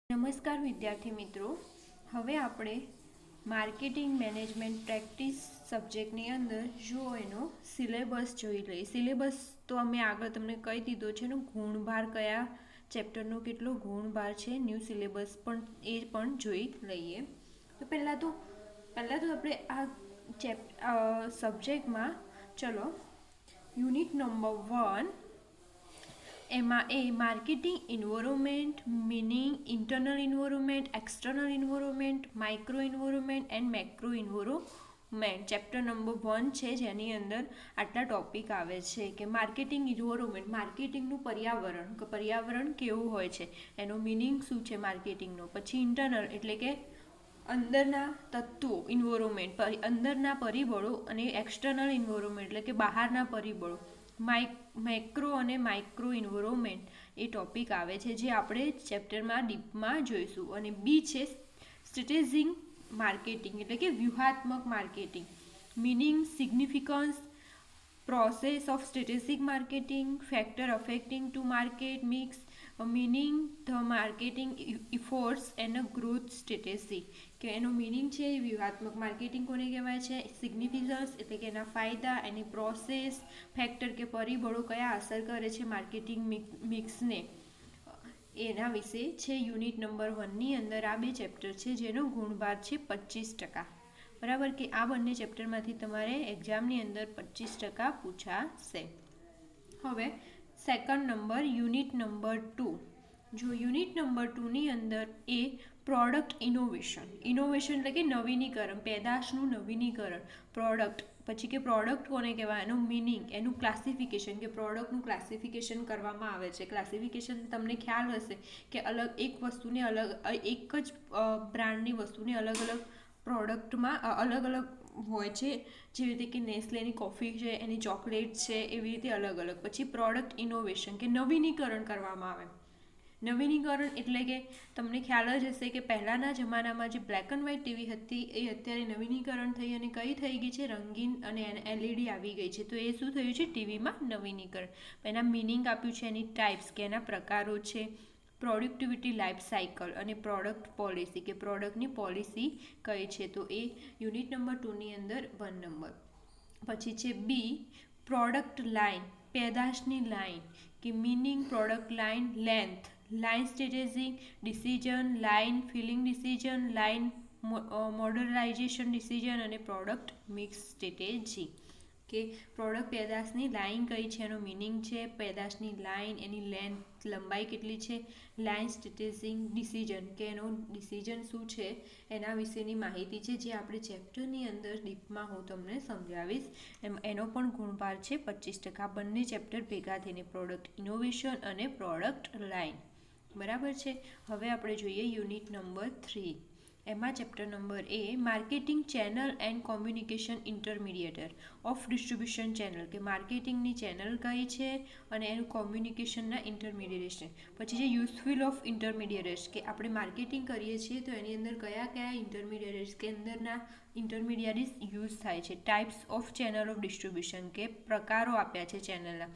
નમસ્કાર વિદ્યાર્થી મિત્રો, હવે આપણે માર્કેટિંગ મેનેજમેન્ટ પ્રેક્ટિસ સબ્જેક્ટની અંદર જો એનો સિલેબસ જોઈ લઈએ. સિલેબસ તો અમે આગળ તમને કહી દીધો છે, એનો ગુણભાર કયા ચેપ્ટરનો કેટલો ગુણભાર છે, ન્યૂ સિલેબસ પણ એ પણ જોઈ લઈએ. તો પહેલાં તો આપણે આ સબ્જેક્ટમાં ચલો યુનિટ નંબર 1 એમાં marketing environment, meaning, internal environment, external environment, micro environment and macro environment chapter number 1 છે, જેની અંદર આટલા ટોપિક આવે છે કે માર્કેટિંગ ઇન્વોર્મેન્ટ, માર્કેટિંગનું પર્યાવરણ કેવું હોય છે, એનો મિનિંગ શું છે માર્કેટિંગનો. પછી ઇન્ટરનલ એટલે કે અંદરના તત્વો, ઇન્વોર્મેન્ટ અંદરના પરિબળો, અને એક્સટર્નલ ઇન્વોર્મેન્ટ એટલે કે બહારના પરિબળો. મેક્રો અને માઇક્રો ઇન્વોર્મેન્ટ એ ટોપિક આવે છે, જે આપણે ચેપ્ટરમાં ડીપમાં જોઈશું. અને બી છે સ્ટ્રેટેજિક માર્કેટિંગ એટલે કે વ્યૂહાત્મક marketing. Meaning, significance, process of strategic marketing, factor affecting to market mix, meaning the marketing efforts and a growth strategy. કે એનો મિનિંગ છે વ્યૂહાત્મક માર્કેટિંગ કોને કહેવાય છે, સિગ્નિફિકન્સ એટલે કે એના ફાયદા, એની પ્રોસેસ, ફેક્ટર કે પરિબળો કયા અસર કરે છે માર્કેટિંગ મિક્સને, એના વિશે છે. યુનિટ નંબર 1ની અંદર આ બે ચેપ્ટર છે, જેનો ગુણભાર છે 25%. બરાબર, કે આ બંને ચેપ્ટરમાંથી તમારે એક્ઝામની અંદર 25% પૂછાશે. હવે સેકન્ડ નંબર યુનિટ નંબર 2. જો યુનિટ નંબર 2ની અંદર એ પ્રોડક્ટ ઇનોવેશન એટલે કે નવીનીકરણ, પેદાશનું નવીનીકરણ, પ્રોડક્ટ. પછી કે પ્રોડક્ટ કોને કહેવાય, એનું મિનિંગ, એનું ક્લાસિફિકેશન, કે પ્રોડક્ટનું ક્લાસિફિકેશન કરવામાં આવે છે. ક્લાસિફિકેશન તમને ખ્યાલ હશે કે એક જ બ્રાન્ડની વસ્તુને અલગ અલગ પ્રોડક્ટમાં અલગ અલગ હોય છે. જેવી રીતે કે નેસ્લેની કોફી છે, એની ચોકલેટ છે, એવી રીતે અલગ અલગ. પછી પ્રોડક્ટ ઇનોવેશન કે નવીનીકરણ કરવામાં આવે. નવીનીકરણ એટલે કે તમને ખ્યાલ જ હશે કે પહેલાંના જમાનામાં જે બ્લેક એન્ડ વ્હાઇટ ટીવી હતી, એ અત્યારે નવીનીકરણ થઈ અને કઈ થઈ ગઈ છે, રંગીન અને LED આવી ગઈ છે. તો એ શું થયું છે, ટીવીમાં નવીનીકરણ. એના મિનિંગ આપ્યું છે, એની ટાઈપ્સ કે એના પ્રકારો છે, પ્રોડક્ટિવિટી લાઈફ સાયકલ, અને પ્રોડક્ટ પોલિસી કે પ્રોડક્ટની પોલિસી કઈ છે. તો એ યુનિટ નંબર 2ની અંદર 1 નંબર. પછી છે બી પ્રોડક્ટ લાઇન, પેદાશની લાઇન, કે meaning, product line, length, line strategy, decision, line filling decision, line modernisation decision, અને પ્રોડક્ટ મિક્સ સ્ટ્રેટેજી. કે પ્રોડક્ટ પેદાશની લાઇન કઈ છે, એનો મિનિંગ છે, પેદાશની લાઇન, એની લેન્થ, લંબાઈ કેટલી છે, લાઇન સ્ટ્રેટેજિક ડિસિઝન કે એનો ડિસિઝન શું છે, એના વિશેની માહિતી છે, જે આપણે ચેપ્ટરની અંદર ડીપમાં હું તમને સમજાવીશ. એનો પણ ગુણભાર છે 25%. બંને ચેપ્ટર ભેગા થઈને પ્રોડક્ટ ઇનોવેશન અને પ્રોડક્ટ લાઇન. બરાબર છે. હવે આપણે જોઈએ યુનિટ નંબર 3. એમાં chapter number marketing channel and communication intermediator of distribution channel, કે માર્કેટિંગની ચેનલ કઈ છે અને એનું કોમ્યુનિકેશનના ઇન્ટરમીડિયેટ્સ છે. પછી છે યુઝફુલ ઓફ ઇન્ટરમીડિયેટ્સ, કે આપણે માર્કેટિંગ કરીએ છીએ તો એની અંદર કયા કયા ઇન્ટરમીડિયેટ્સ કે અંદરના ઇન્ટરમીડિયેટ્સ યુઝ થાય છે. Types of channel of distribution, કે પ્રકારો આપ્યા છે ચેનલના.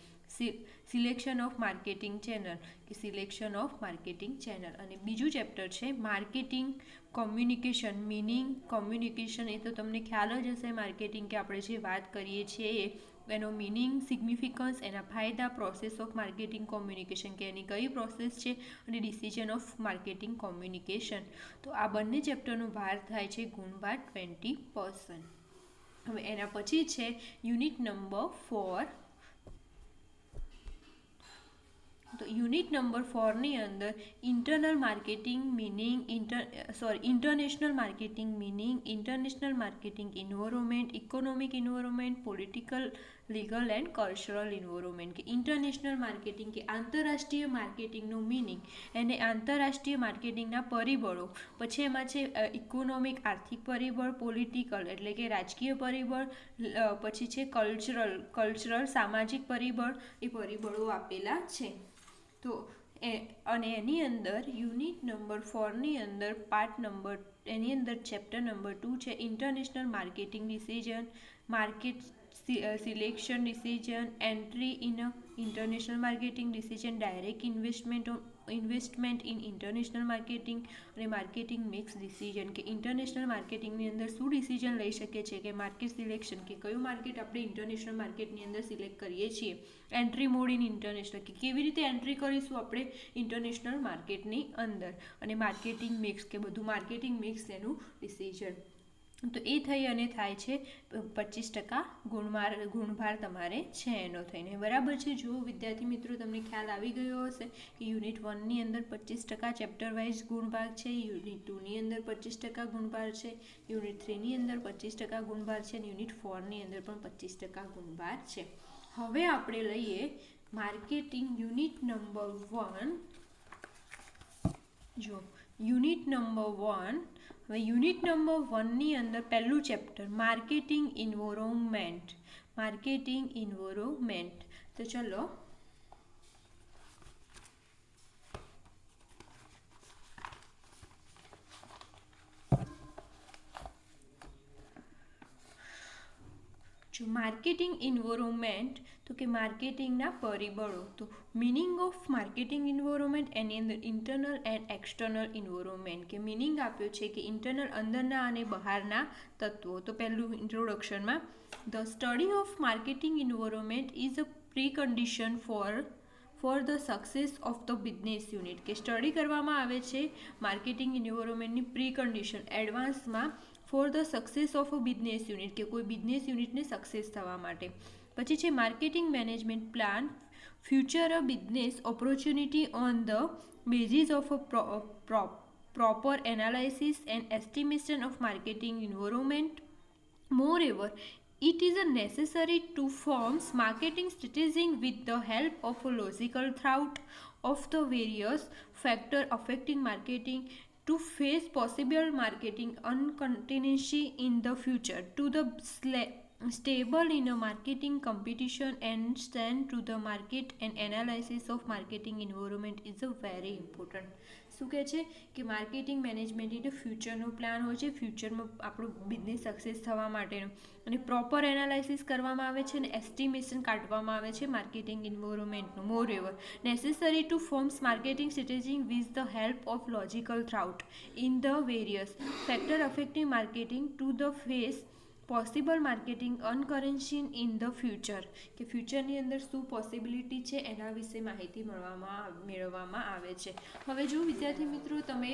સિલેક્શન ઓફ માર્કેટિંગ ચેનલ, કે સિલેક્શન ઓફ માર્કેટિંગ ચેનલ. અને બીજું ચેપ્ટર છે માર્કેટિંગ કોમ્યુનિકેશન, મિનિંગ, કોમ્યુનિકેશન. એ તો તમને ખ્યાલ જ હશે, માર્કેટિંગ કે આપણે જે વાત કરીએ છીએ એનો મિનિંગ, સિગ્નિફિકન્સ, એના ફાયદા, પ્રોસેસ ઓફ માર્કેટિંગ કોમ્યુનિકેશન કે એની કઈ પ્રોસેસ છે, અને ડિસિઝન ઓફ માર્કેટિંગ કોમ્યુનિકેશન. તો આ બંને ચેપ્ટરનો ભાર થાય છે ગુણભાર 20%. હવે એના પછી છે યુનિટ નંબર 4. તો યુનિટ નંબર 4ની અંદર internal marketing meaning, international marketing meaning, international marketing environment, economic environment, political, legal and cultural environment. કે ઇન્ટરનેશનલ માર્કેટિંગ કે આંતરરાષ્ટ્રીય માર્કેટિંગનું મિનિંગ, એને આંતરરાષ્ટ્રીય માર્કેટિંગના પરિબળો. પછી એમાં છે ઇકોનોમિક આર્થિક પરિબળ, પોલિટિકલ એટલે કે રાજકીય પરિબળ, પછી છે કલ્ચરલ સામાજિક પરિબળ. એ પરિબળો આપેલા છે. તો અને એની અંદર યુનિટ નંબર 4ની અંદર એની અંદર ચેપ્ટર નંબર 2 છે international marketing decision, market selection decision, entry in international marketing decision, direct investment investment in international marketing અને માર્કેટિંગ મેક્સ ડિસિઝન, કે ઇન્ટરનેશનલ માર્કેટિંગની અંદર શું ડિસિઝન લઈ શકે છે, કે માર્કેટ સિલેક્શન, કે કયું માર્કેટ આપણે ઇન્ટરનેશનલ માર્કેટની અંદર સિલેક્ટ કરીએ છીએ, એન્ટ્રી મોડ ઇન ઇન્ટરનેશનલ, કે કેવી રીતે એન્ટ્રી કરીશું આપણે ઇન્ટરનેશનલ માર્કેટની અંદર, અને માર્કેટિંગ મિક્સ, કે બધું માર્કેટિંગ મિક્સ એનું ડિસિઝન. તો એ થઈ અને થાય છે 25% ગુણભાર તમારે છે એનો થઈને. બરાબર છે. જો વિદ્યાર્થી મિત્રો તમને ખ્યાલ આવી ગયો હશે કે યુનિટ 1ની અંદર 25% ચેપ્ટર વાઇઝ ગુણભાર છે, યુનિટ 2ની અંદર 25% ગુણભાર છે, યુનિટ 3ની અંદર 25% ગુણભાર છે, અને યુનિટ 4ની અંદર પણ 25% ગુણભાર છે. હવે આપણે લઈએ માર્કેટિંગ યુનિટ નંબર 1. જો યુનિટ નંબર 1, હવે યુનિટ નંબર 1ની અંદર પહેલું chapter marketing environment. Marketing environment. તો ચલો જો માર્કેટિંગ ઇન્વાયરમેન્ટ, તો કે માર્કેટિંગના પરિબળો. તો મિનિંગ ઓફ માર્કેટિંગ ઇન્વાયરમેન્ટ, એની અંદર ઇન્ટરનલ એન્ડ એક્સટર્નલ ઇન્વાયરમેન્ટ, કે મિનિંગ આપ્યો છે કે ઇન્ટરનલ અંદરના અને બહારના તત્વો. તો પહેલું ઇન્ટ્રોડક્શનમાં, the study of marketing environment is a precondition for the success of the business unit, કે સ્ટડી કરવામાં આવે છે માર્કેટિંગ ઇન્વાયરમેન્ટની પ્રીકન્ડિશન એડવાન્સમાં for the success of a business unit, કે કોઈ બિઝનેસ યુનિટને સક્સેસ થવા માટે. પછી છે marketing management plan future a business opportunity on the basis of a proper analysis and estimation of marketing environment. Moreover, it is necessary to form marketing strategy with the help of a logical thought of the various factors affecting marketing to face possible marketing uncertainty in the future, to the stable in a marketing competition and stand to the market and analysis of marketing environment is a very important. શું કહે છે કે marketing management એટલે ફ્યુચરનો plan હોય છે, ફ્યુચરમાં આપણું business success થવા માટેનું, અને પ્રોપર એનાલાઇસિસ કરવામાં આવે છે અને એસ્ટિમેશન કાઢવામાં આવે છે માર્કેટિંગ ઇન્વાયરમેન્ટનું. Moreover, necessary to forms marketing strategy with the help of logical throughout in the various factor affecting marketing to the face possible marketing occurrence in the future, કે ફ્યુચરની અંદર શું પોસિબિલિટી છે એના વિશે માહિતી મેળવવામાં આવે છે. હવે જો વિદ્યાર્થી મિત્રો તમે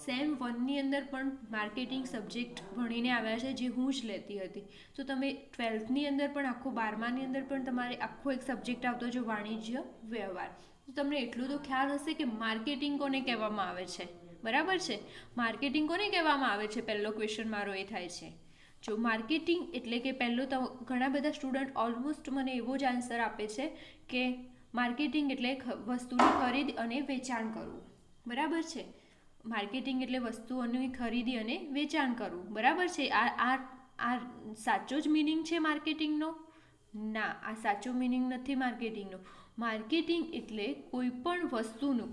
સેમ 1ની અંદર પણ માર્કેટિંગ સબ્જેક્ટ ભણીને આવ્યા છે, જે હું જ લેતી હતી, તો તમે 12થની અંદર પણ આખું 12માની અંદર પણ તમારે આખો એક સબ્જેક્ટ આવતો જો વાણિજ્ય વ્યવહાર. તો તમને એટલું તો ખ્યાલ હશે કે માર્કેટિંગ કોને કહેવામાં આવે છે. બરાબર છે. માર્કેટિંગ કોને કહેવામાં આવે છે, પહેલો ક્વેશ્ચન મારો એ થાય છે. જો માર્કેટિંગ એટલે કે પહેલું તો ઘણા બધા સ્ટુડન્ટ ઓલમોસ્ટ મને એવો જ આન્સર આપે છે કે માર્કેટિંગ એટલે વસ્તુની ખરીદ અને વેચાણ કરવું. બરાબર છે. માર્કેટિંગ એટલે વસ્તુઓની ખરીદી અને વેચાણ કરવું. બરાબર છે. આ સાચો જ મિનિંગ છે માર્કેટિંગનો? ના, આ સાચો મિનિંગ નથી માર્કેટિંગનો. માર્કેટિંગ એટલે કોઈ પણ વસ્તુનું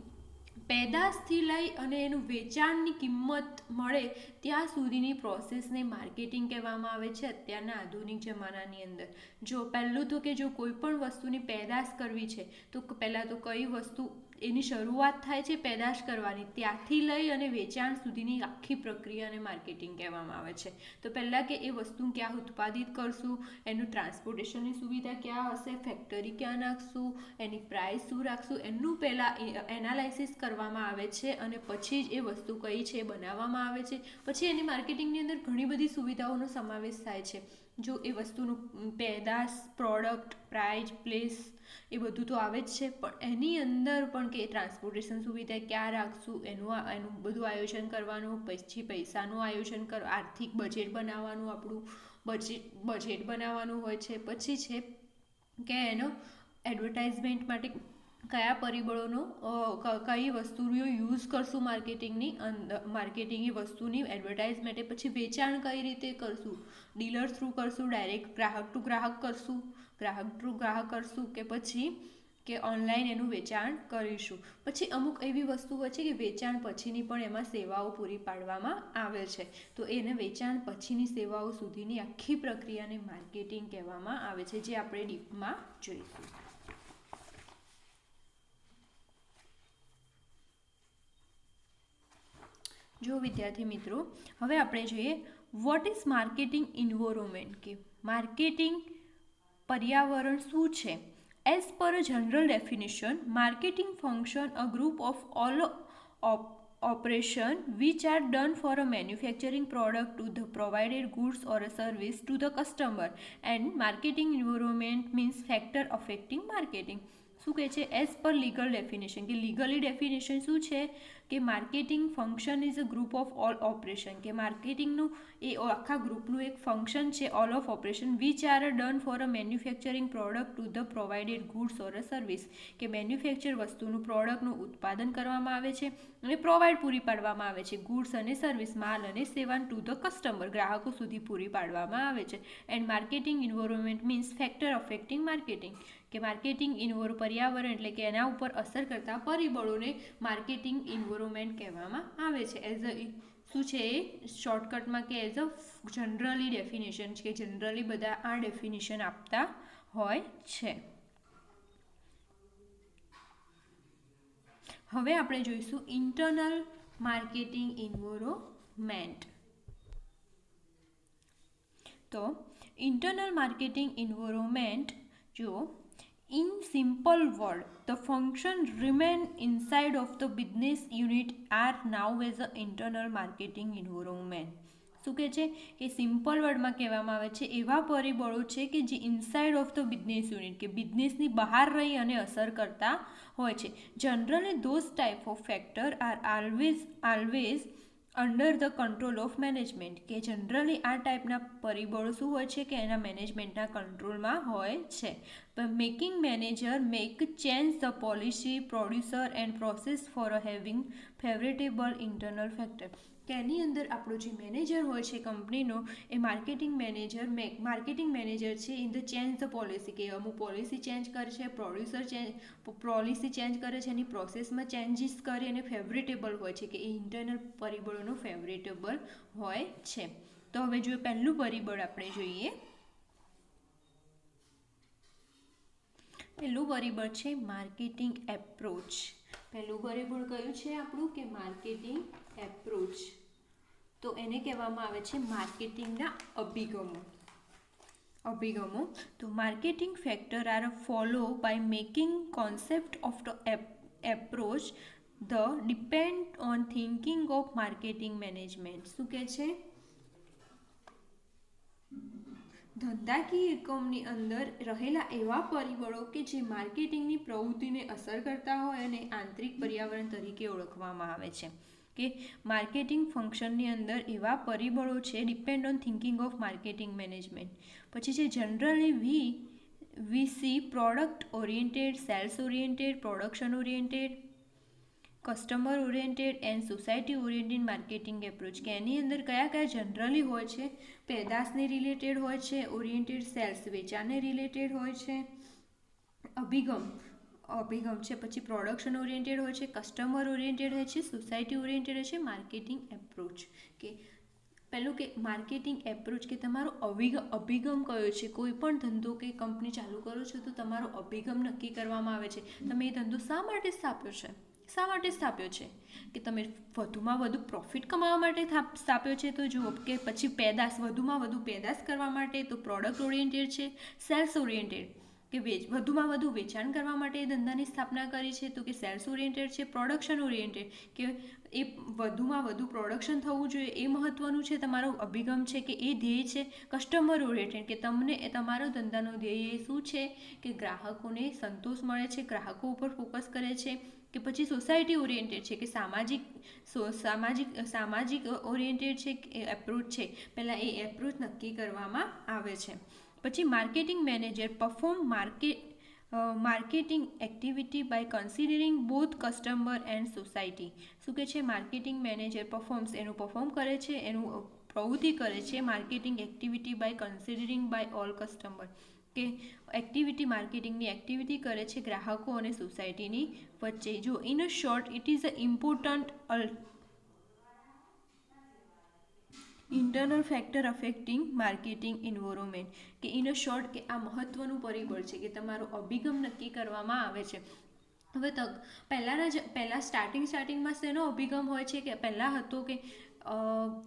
પેદાશથી લઈ અને એનું વેચાણની કિંમત મળે ત્યાં સુધીની પ્રોસેસને માર્કેટિંગ કહેવામાં આવે છે અત્યારના આધુનિક જમાનાની અંદર. જો પહેલું તો કે જો કોઈ પણ વસ્તુની પેદાશ કરવી છે તો પહેલાં તો કઈ વસ્તુ એની શરૂઆત થાય છે પેદાશ કરવાની, ત્યાંથી લઈ અને વેચાણ સુધીની આખી પ્રક્રિયાને માર્કેટિંગ કહેવામાં આવે છે. તો પહેલાં કે એ વસ્તુ ક્યાં ઉત્પાદિત કરશું, એનું ટ્રાન્સપોર્ટેશનની સુવિધા ક્યાં હશે, ફેક્ટરી ક્યાં નાખશું, એની પ્રાઇસ શું રાખશું, એનું પહેલાં એનાલાઇસિસ કરવામાં આવે છે અને પછી જ એ વસ્તુ કઈ છે બનાવવામાં આવે છે. પછી એની માર્કેટિંગની અંદર ઘણી બધી સુવિધાઓનો સમાવેશ થાય છે. જો એ વસ્તુનું પેદાશ, પ્રોડક્ટ, પ્રાઇસ, પ્લેસ એ બધું તો આવે જ છે, પણ એની અંદર પણ કે ટ્રાન્સપોર્ટેશન સુવિધા ક્યાં રાખશું, એનું બધું આયોજન કરવાનું, પછી પૈસાનું આયોજન આર્થિક બજેટ બનાવવાનું, આપણું બજેટ બનાવવાનું હોય છે. પછી છે કે એનો એડવર્ટાઇઝમેન્ટ માટે કયા પરિબળોનો કઈ વસ્તુઓ યુઝ કરશું માર્કેટિંગની અંદર, માર્કેટિંગની વસ્તુની એડવર્ટાઇઝ માટે. પછી વેચાણ કઈ રીતે કરશું, ડીલર થ્રુ કરશું, ડાયરેક્ટ ગ્રાહક ટુ ગ્રાહક કરશું, કે પછી કે ઓનલાઈન એનું વેચાણ કરીશું. પછી અમુક એવી વસ્તુ હોય છે કે વેચાણ પછીની પણ એમાં સેવાઓ પૂરી પાડવામાં આવે છે. તો એને વેચાણ પછીની સેવાઓ સુધીની આખી પ્રક્રિયાને માર્કેટિંગ કહેવામાં આવે છે, જે આપણે ડીપમાં જોઈશું. જો વિદ્યાર્થી મિત્રો, હવે આપણે જોઈએ વોટ ઇઝ માર્કેટિંગ ઇન્વાયરમેન્ટ, કે માર્કેટિંગ પર્યાવરણ શું છે. As per a general definition, marketing function a group of all operation which are done for a manufacturing product to the provided goods or a service to the customer, and marketing environment means factor affecting marketing. શું કહે છે? As per legal definition, કે legally definition શું છે કે marketing function is a group of all operation, કે માર્કેટિંગનું એ આખા ગ્રુપનું એક ફંક્શન છે all of operation which are done for a manufacturing product to the provided goods or a service, કે manufacture વસ્તુનું પ્રોડક્ટનું ઉત્પાદન કરવામાં આવે છે અને પ્રોવાઈડ પૂરી પાડવામાં આવે છે ગુડ્સ અને સર્વિસ, માલ અને સેવા ટુ ધ કસ્ટમર, ગ્રાહકો સુધી પૂરી પાડવામાં આવે છે. And marketing environment means factor affecting marketing, કે માર્કેટિંગ પર્યાવરણ એટલે કે એના ઉપર અસર કરતા પરિબળોને માર્કેટિંગ ઇન્વાયરમેન્ટ કહેવામાં આવે છે. એઝ અ શું છે એ શોર્ટકટમાં કે એઝ અ જનરલી ડેફિનેશન છે, કે જનરલી બધા આ ડેફિનેશન આપતા હોય છે. હવે આપણે જોઈશું ઇન્ટરનલ માર્કેટિંગ ઇન્વાયરમેન્ટ. તો ઇન્ટરનલ માર્કેટિંગ ઇન્વાયરમેન્ટ, જો in simple word, the function remain inside of the business unit are now as a internal marketing environment. શું કહે છે કે સિમ્પલ વર્ડમાં કહેવામાં આવે છે એવા પરિબળો છે કે જે inside of the business unit, કે બિઝનેસની બહાર રહી અને અસર કરતા હોય છે. Generally those type of factor are always under the control of management, કે જનરલી આ ટાઈપના પરિબળો શું હોય છે કે એના મેનેજમેન્ટના કંટ્રોલમાં હોય છે. Making manager make change the policy, producer and process for a having favourable internal factor, કે એની અંદર આપણો જે મેનેજર હોય છે કંપનીનો, એ માર્કેટિંગ મેનેજર છે in the change the policy, કે અમુક પોલિસી ચેન્જ કરે છે, પોલિસી ચેન્જ કરે છે, એની પ્રોસેસમાં ચેન્જીસ કરે અને ફેવરેટેબલ હોય છે, કે એ ઇન્ટરનલ પરિબળોનો ફેવરેટેબલ હોય છે. તો હવે જો પહેલું પરિબળ આપણે જોઈએ, પહેલું પરિબળ છે માર્કેટિંગ એપ્રોચ. પહેલું પરિબળ કયું છે આપણું, કે માર્કેટિંગ એપ્રોચ. તો એને કહેવામાં આવે છે માર્કેટિંગના અભિગમો. તો marketing factor are follow by making concept of the approach the depend on thinking of marketing management. શું કહે છે? ધંધાકીય એકમની અંદર રહેલા એવા પરિબળો કે જે માર્કેટિંગની પ્રવૃત્તિને અસર કરતા હોય અને આંતરિક પર્યાવરણ તરીકે ઓળખવામાં આવે છે, કે માર્કેટિંગ ફંક્શનની અંદર એવા પરિબળો છે depend on thinking of marketing management. પછી છે generally we see product oriented, sales oriented, production oriented, customer oriented and society oriented marketing approach, કે એની અંદર કયા જનરલી હોય છે, પેદાશને રિલેટેડ હોય છે, ઓરિએન્ટેડ સેલ્સ વેચાણને રિલેટેડ હોય છે, અભિગમ છે, પછી પ્રોડક્શન ઓરિએન્ટેડ હોય છે, કસ્ટમર ઓરિએન્ટેડ હોય છે, સોસાયટી ઓરિએન્ટેડ હોય છે માર્કેટિંગ એપ્રોચ. કે પહેલું કે માર્કેટિંગ એપ્રોચ, કે તમારો અભિગમ કયો છે. કોઈ પણ ધંધો કે કંપની ચાલુ કરો છો તો તમારો અભિગમ નક્કી કરવામાં આવે છે. તમે એ ધંધો શા માટે સ્થાપ્યો છે, કે તમે વધુમાં વધુ પ્રોફિટ કમાવા માટે સ્થાપ્યો છે, તો જુઓ, કે પછી વધુમાં વધુ પેદાશ કરવા માટે, તો પ્રોડક્ટ ઓરિએન્ટેડ છે, સેલ્સ ઓરિએન્ટેડ, કે વધુમાં વધુ વેચાણ કરવા માટે એ ધંધાની સ્થાપના કરી છે, તો કે સેલ્સ ઓરિએન્ટેડ છે. પ્રોડક્શન ઓરિએન્ટેડ, કે એ વધુમાં વધુ પ્રોડક્શન થવું જોઈએ એ મહત્વનું છે, તમારો અભિગમ છે, કે એ ધ્યેય છે. કસ્ટમર ઓરિએન્ટેડ, કે તમને તમારો ધંધાનો ધ્યેય શું છે, કે ગ્રાહકોને સંતોષ મળે છે, ગ્રાહકો ઉપર ફોકસ કરે છે. કે પછી સોસાયટી ઓરિએન્ટેડ છે, કે સામાજિક ઓરિએન્ટેડ છે, એપ્રોચ છે. પહેલાં એ એપ્રોચ નક્કી કરવામાં આવે છે. પછી marketing manager perform marketing activity by considering both customer and society. શું કહે છે? માર્કેટિંગ મેનેજર પરફોર્મ કરે છે, એનું પ્રવૃત્તિ કરે છે marketing activity by considering by all customer, કે માર્કેટિંગની એક્ટિવિટી કરે છે ગ્રાહકો અને સોસાયટીની વચ્ચે. જો in a short it is a important internal factor affecting marketing environment, કે ઇન અ શોર્ટ, કે આ મહત્વનું પરિબળ છે, કે તમારો અભિગમ નક્કી કરવામાં આવે છે. હવે પહેલાં સ્ટાર્ટિંગમાં શેનો અભિગમ હોય છે કે પહેલાં હતો કે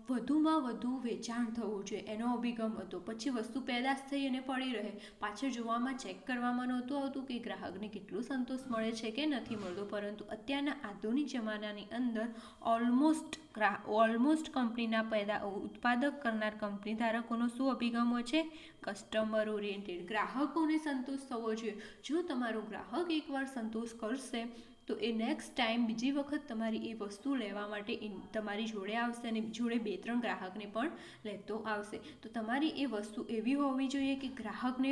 વધુમાં વધુ વેચાણ થવું જોઈએ એનો અભિગમ હતો. પછી વસ્તુ પેદાશ થઈ અને પડી રહે, પાછળ જોવામાં ચેક કરવામાં નહોતું આવતું કે ગ્રાહકને કેટલું સંતોષ મળે છે કે નથી મળતો. પરંતુ અત્યારના આધુનિક જમાનાની અંદર ઓલમોસ્ટ કંપનીના ઉત્પાદક કરનાર કંપની ધારકોનો શું અભિગમ હોય છે? Customer oriented. ગ્રાહકોને સંતોષ થવો જોઈએ. જો તમારો ગ્રાહક એકવાર સંતોષ કરશે તો એ નેક્સ્ટ ટાઈમ બીજી વખત તમારી એ વસ્તુ લેવા માટે તમારી જોડે આવશે અને જોડે 2-3 ગ્રાહકને પણ લેતો આવશે. તો તમારી એ વસ્તુ એવી હોવી જોઈએ કે ગ્રાહકને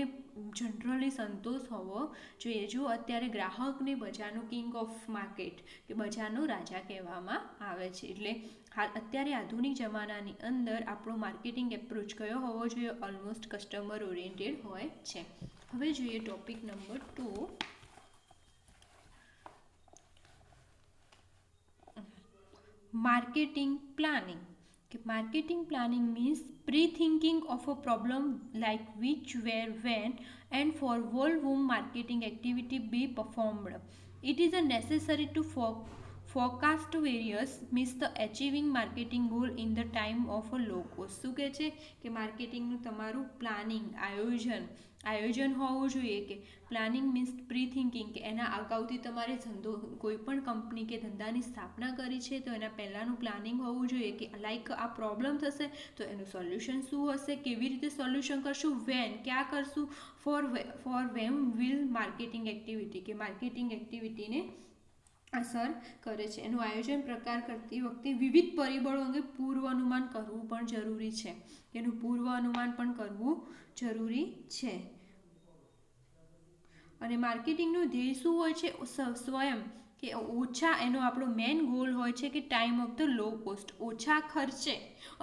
જનરલી સંતોષ હોવો જોઈએ. જો અત્યારે ગ્રાહકને બજારનો કિંગ ઓફ માર્કેટ કે બજારનો રાજા કહેવામાં આવે છે. એટલે હાલ અત્યારે આધુનિક જમાનાની અંદર આપણો માર્કેટિંગ એપ્રોચ કયો હોવો જોઈએ? ઓલમોસ્ટ કસ્ટમર ઓરિએન્ટેડ હોય છે. હવે જોઈએ topic number 2, marketing planning. Marketing planning means pre-thinking of a problem like which, where, when and for whom marketing activity be performed. It is necessary to forecast various means the achieving marketing goal in the time of a low cost. શું કહે છે કે માર્કેટિંગનું તમારું planning આયોજન હોવું જોઈએ. કે planning means pre thinking, કે એના અગાઉથી તમારે કોઈ પણ કંપની કે ધંધાની સ્થાપના કરી છે તો એના પહેલાંનું પ્લાનિંગ હોવું જોઈએ કે લાઈક આ પ્રોબ્લેમ થશે તો એનું સોલ્યુશન શું હશે, કેવી રીતે સોલ્યુશન કરશું, વેન ક્યાં કરશું, ફોર વેમ વિલ માર્કેટિંગ એક્ટિવિટી, કે માર્કેટિંગ એક્ટિવિટીને અસર કરે છે. એનું આયોજન પ્રકાર કરતી વખતે વિવિધ પરિબળો અંગે પૂર્વ અનુમાન કરવું પણ જરૂરી છે. એનું પૂર્વ અનુમાન પણ કરવું જરૂરી છે. અને માર્કેટિંગનું ધ્યેય શું હોય છે? સ્વયં કે ઓછા, એનો આપણો મેઇન ગોલ હોય છે કે time of the low cost, ઓછા ખર્ચે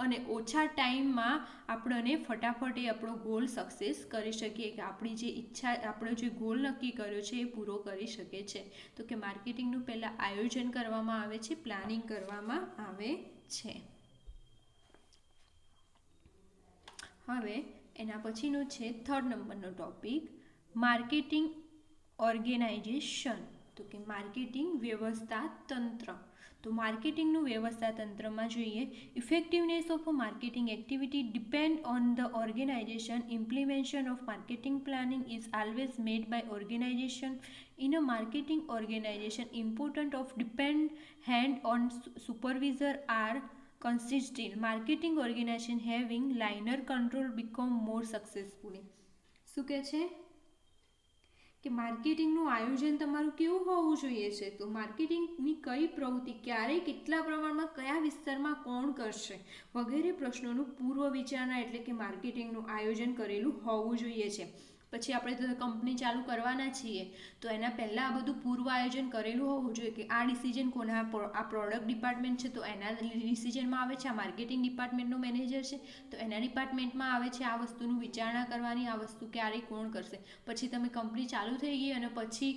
અને ઓછા ટાઈમમાં આપણને ફટાફટ એ આપણો ગોલ સક્સેસ કરી શકીએ, કે આપણી જે ઈચ્છા, આપણો જે ગોલ નક્કી કર્યો છે એ પૂરો કરી શકે છે. તો કે માર્કેટિંગનું પહેલાં આયોજન કરવામાં આવે છે, પ્લાનિંગ કરવામાં આવે છે. હવે એના પછીનું છે 3rd નંબરનો ટોપિક, માર્કેટિંગ ઓર્ગેનાઇઝેશન. તો કે માર્કેટિંગ વ્યવસ્થા તંત્ર. તો માર્કેટિંગનું વ્યવસ્થા તંત્રમાં જોઈએ, effectiveness of a marketing activity depend on the organisation. Implementation of marketing planning is always made by organization. In a marketing organization, important of depend hand on supervisor are consistent. Marketing organization having liner control become more successfully. શું કહે છે કે માર્કેટિંગનું આયોજન તમારું કેવું હોવું જોઈએ છે? તો માર્કેટિંગની કઈ પ્રવૃત્તિ ક્યારે, કેટલા પ્રમાણમાં, કયા વિસ્તારમાં કોણ કરશે વગેરે પ્રશ્નોનું પૂર્વ વિચારણા એટલે કે માર્કેટિંગનું આયોજન કરેલું હોવું જોઈએ છે. પછી આપણે કંપની ચાલુ કરવાના છીએ તો એના પહેલાં આ બધું પૂર્વ આયોજન કરેલું હોવું જોઈએ કે આ ડિસિઝન કોના, આ પ્રોડક્ટ ડિપાર્ટમેન્ટ છે તો એના ડિસિઝનમાં આવે છે, આ માર્કેટિંગ ડિપાર્ટમેન્ટનો મેનેજર છે તો એના ડિપાર્ટમેન્ટમાં આવે છે આ વસ્તુનું વિચારણા કરવાની, આ વસ્તુ ક્યારે કોણ કરશે. પછી તમે કંપની ચાલુ થઈ ગઈ અને પછી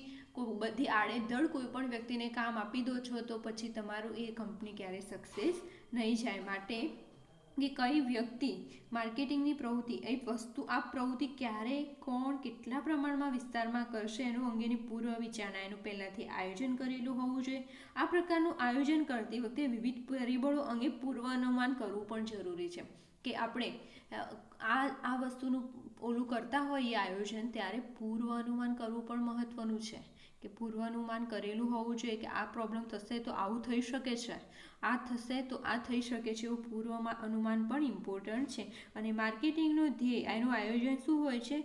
બધી આડેધડ કોઈ પણ વ્યક્તિને કામ આપી દો છો તો પછી તમારું એ કંપની ક્યારેય સક્સેસ નહીં જાય. માટે કે કઈ વ્યક્તિ માર્કેટિંગની પ્રવૃત્તિ, એ વસ્તુ, આ પ્રવૃત્તિ ક્યારે, કોણ, કેટલા પ્રમાણમાં, વિસ્તારમાં કરશે એનું અંગેની પૂર્વ વિચારણા એનું પહેલાંથી આયોજન કરેલું હોવું જોઈએ. આ પ્રકારનું આયોજન કરતી વખતે વિવિધ પરિબળો અંગે પૂર્વ અનુમાન કરવું પણ જરૂરી છે. કે આપણે આ વસ્તુનું ઓલું કરતા હોઈએ આયોજન, ત્યારે પૂર્વ અનુમાન કરવું પણ મહત્વનું છે. કે પૂર્વ અનુમાન કરેલું હોવું જોઈએ કે આ પ્રોબ્લેમ થશે તો આવું થઈ શકે છે, આ થશે તો આ થઈ શકે છે, એવું પૂર્વ અનુમાન પણ ઇમ્પોર્ટન્ટ છે. અને માર્કેટિંગનું ધ્યેય, એનું આયોજન શું હોય છે?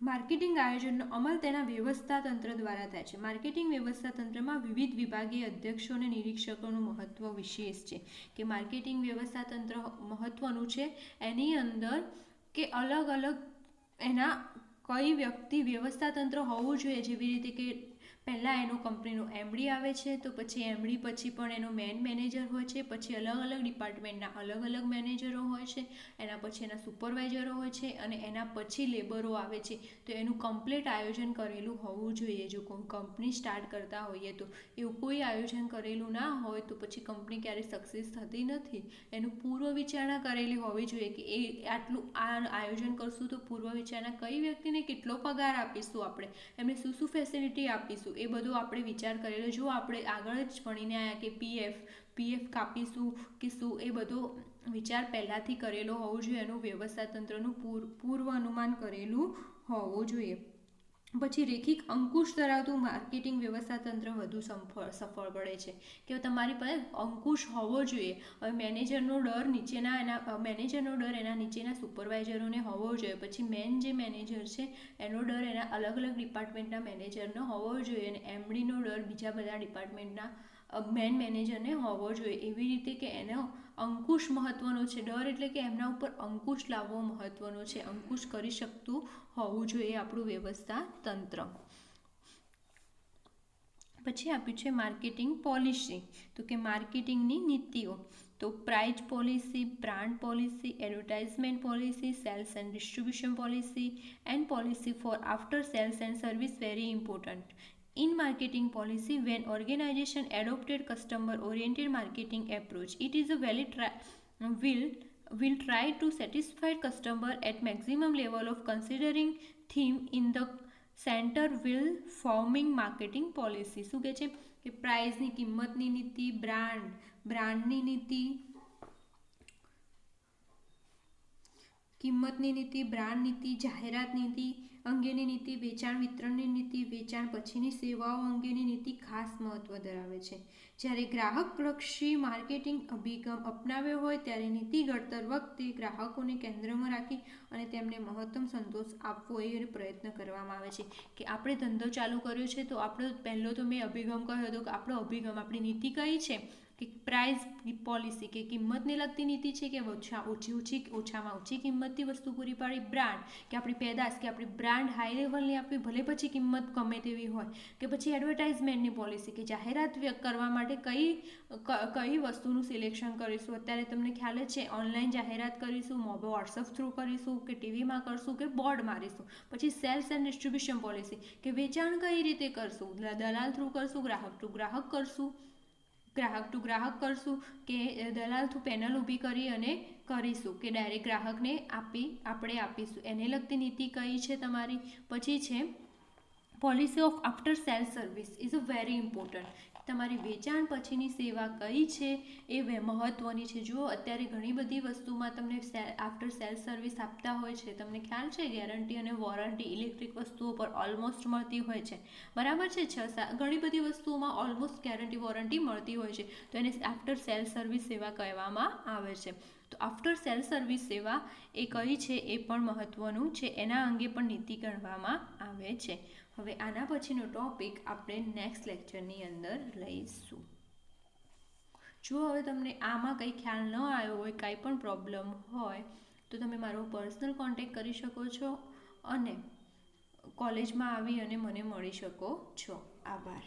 માર્કેટિંગ આયોજનનો અમલ તેના વ્યવસ્થા તંત્ર દ્વારા થાય છે. માર્કેટિંગ વ્યવસ્થા તંત્રમાં વિવિધ વિભાગીય અધ્યક્ષો અને નિરીક્ષકોનું મહત્વ વિશેષ છે. કે માર્કેટિંગ વ્યવસ્થા તંત્ર મહત્વનું છે. એની અંદર કે અલગ અલગ એના કઈ વ્યક્તિ વ્યવસ્થા તંત્ર હોવું જોઈએ, જેવી રીતે કે પહેલાં એનો કંપનીનો એમડી આવે છે, તો પછી એમડી પછી પણ એનો મેનેજર હોય છે, પછી અલગ અલગ ડિપાર્ટમેન્ટના અલગ અલગ મેનેજરો હોય છે, એના પછી એના સુપરવાઇઝરો હોય છે, અને એના પછી લેબરો આવે છે. તો એનું કમ્પ્લીટ આયોજન કરેલું હોવું જોઈએ. જો કંપની સ્ટાર્ટ કરતા હોઈએ તો એવું કોઈ આયોજન કરેલું ના હોય તો પછી કંપની ક્યારેય સક્સેસ થતી નથી. એનું પૂર્વ વિચારણા કરેલી હોવી જોઈએ કે એ આટલું આ આયોજન કરશું તો પૂર્વ વિચારણા કઈ વ્યક્તિને કેટલો પગાર આપીશું, આપણે એમને શું શું ફેસિલિટી આપીશું, એ બધું આપણે વિચાર કરેલો. જો આપણે આગળ જ ભણીને આવ્યા કે પીએફ કાપીશું કે શું, એ બધો વિચાર પહેલાંથી કરેલો હોવો જોઈએ. એનું વ્યવસ્થા તંત્રનું પૂર્વ અનુમાન કરેલું હોવું જોઈએ. પછી રેખિક અંકુશ ધરાવતું માર્કેટિંગ વ્યવસ્થા તંત્ર વધુ સફળ પડે છે કે તમારી પાસે અંકુશ હોવો જોઈએ. હવે મેનેજરનો ડર એના નીચેના સુપરવાઇઝરોને હોવો જોઈએ. પછી મેન જે મેનેજર છે એનો ડર એના અલગ અલગ ડિપાર્ટમેન્ટના મેનેજરનો હોવો જોઈએ, અને એમડીનો ડર બીજા બધા ડિપાર્ટમેન્ટના મેન મેનેજરને હોવો જોઈએ. એવી રીતે કે એનો અંકુશ મહત્વનો છે. ડર એટલે કે એમના ઉપર અંકુશ લાવવો મહત્વનો છે. અંકુશ કરી શકતું હોવું જોઈએ આપણું વ્યવસ્થા તંત્ર. પછી આપ્યું છે માર્કેટિંગ પોલિસી. તો કે માર્કેટિંગની નીતિઓ, તો price policy, brand policy, advertisement policy, sales and distribution policy, and policy for after sales and service very important. In marketing policy, when organization adopted customer-oriented marketing approach, it is a will try to satisfy customer at maximum level of considering theme in the center will forming marketing policy. શું કહે છે કે પ્રાઇસની કિંમતની નીતિ, બ્રાન્ડની નીતિ, કિંમતની નીતિ, બ્રાન્ડ નીતિ, જાહેરાત નીતિ અંગેની નીતિ, વેચાણ વિતરણની નીતિ, વેચાણ પછીની સેવાઓ અંગેની નીતિ ખાસ મહત્વ ધરાવે છે. જ્યારે ગ્રાહકલક્ષી માર્કેટિંગ અભિગમ અપનાવ્યો હોય ત્યારે નીતિ ઘડતર વખતે ગ્રાહકોને કેન્દ્રમાં રાખી અને તેમને મહત્તમ સંતોષ આપવો એ પ્રયત્ન કરવામાં આવે છે. કે આપણે ધંધો ચાલુ કર્યો છે તો આપણો પહેલો તો મેં અભિગમ કહ્યો હતો કે આપણો અભિગમ, આપણી નીતિ કઈ છે કે પ્રાઇસ પોલિસી કે કિંમતને લગતી નીતિ છે કે ઓછામાં ઓછી કિંમતથી વસ્તુ પૂરી પાડી. બ્રાન્ડ કે આપણી પેદાશ કે આપણી બ્રાન્ડ હાઈ લેવલની આપવી, ભલે પછી કિંમત ગમે તેવી હોય. કે પછી એડવર્ટાઇઝમેન્ટની પોલિસી કે જાહેરાત કરવા માટે કઈ વસ્તુનું સિલેક્શન કરીશું. અત્યારે તમને ખ્યાલ જ છે ઓનલાઈન જાહેરાત કરીશું, વોટ્સઅપ થ્રુ કરીશું કે ટીવીમાં કરશું કે બોર્ડ મારીશું. પછી સેલ્સ એન્ડ ડિસ્ટ્રીબ્યુશન પોલિસી કે વેચાણ કઈ રીતે કરશું, દલાલ થ્રુ કરશું, ગ્રાહક ટુ ગ્રાહક કરશું કે દલાલ થ્રુ પેનલ ઊભી કરી અને કરીશું કે ડાયરેક્ટ ગ્રાહકને આપણે આપીશું. એને લગતી નીતિ કઈ છે તમારી. પછી છે policy of after sales service is a very important. તમારી વેચાણ પછીની સેવા કઈ છે એ મહત્વની છે. જો અત્યારે ઘણી બધી વસ્તુમાં તમને આફ્ટર સેલ્સ સર્વિસ આપતા હોય છે, તમને ખ્યાલ છે ગેરંટી અને વોરંટી ઇલેક્ટ્રિક વસ્તુઓ પર ઓલમોસ્ટ મળતી હોય છે, બરાબર છે. ઘણી બધી વસ્તુઓમાં ઓલમોસ્ટ ગેરંટી વોરંટી મળતી હોય છે, તો એને આફ્ટર સેલ્સ સર્વિસ સેવા કહેવામાં આવે છે. તો આફ્ટર સેલ્સ સર્વિસ સેવા એ કઈ છે એ પણ મહત્વનું છે, એના અંગે પણ નીતિ ગણવામાં આવે છે. હવે આના પછીનો ટોપિક આપણે નેક્સ્ટ લેક્ચરની અંદર લઈશું. જો હવે તમને આમાં કંઈ ખ્યાલ ન આવ્યો હોય, કાંઈ પણ પ્રોબ્લેમ હોય તો તમે મારો પર્સનલ કોન્ટેક્ટ કરી શકો છો અને કોલેજમાં આવી અને મને મળી શકો છો. આભાર.